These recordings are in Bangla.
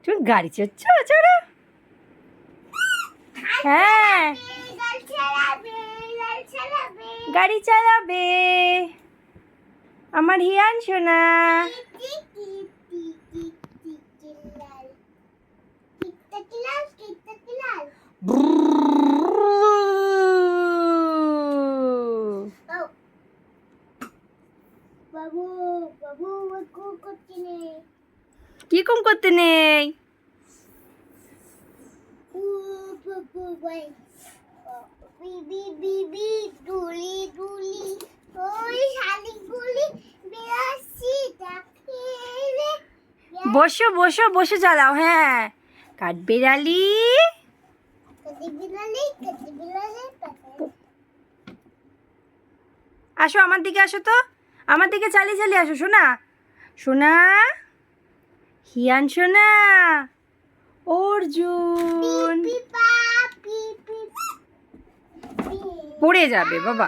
তুমি গাড়ি চড়ছ? চড়ো। হ্যাঁ, গাড়ি চালাবে আমার হিয়ান সোনা। বাবু বাবু করতে নেই, কি কম করতে নেই? বসো বসো বসে চালাও। হ্যাঁ, কাঠবিড়ালি। আসো আমার দিকে, আসো তো আমার দিকে, চালিয়ে চালিয়ে আসো সোনা। সোনা, হিয়ান সোনা, অর্জুন। পড়ে যাবে বাবা,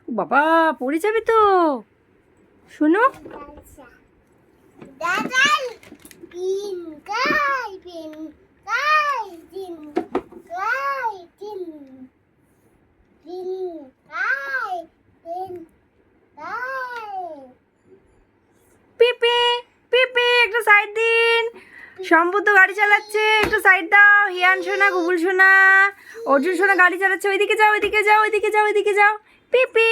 বাবা পড়ে যাবে তো। শোনো, পিপি পিপি একটু সাইড দিন। শম্ভু তো গাড়ি চালাচ্ছে, একটু সাইড দাও। হিয়ান সোনা, গুগুল সোনা, অর্জুন সোনা গাড়ি চালাচ্ছে। ওইদিকে যাও, ওইদিকে যাও, ওইদিকে যাও, ওইদিকে যাও। পিপি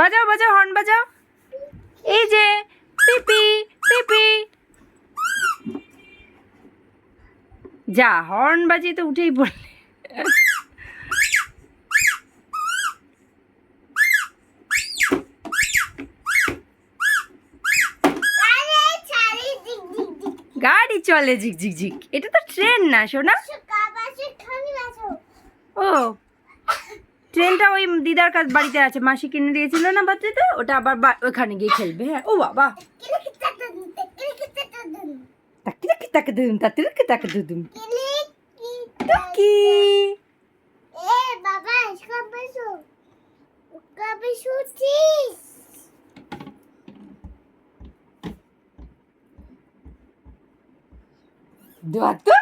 বাজাও, বাজাও, হর্ন বাজাও। এই যে পিপি পিপি, যা হর্ন বাজিয়ে তো উঠেই পড়লে। গাড়ি চলে ঝিক ঝিক ঝিক, এটা তো ট্রেন না সোনা। ও, ট্রেনটা ওই দিদার কাছ বাড়িতে আছে, মাসি কিনে দিয়েছিল না বাচ্চাতে, ওটা আবার ওখানে গিয়ে খেলবে। হ্যাঁ, ও বাবা, তাকি তাকি তাকি দুম, তাকি তাকি তাকি দুম, টুকি। দোয়া তো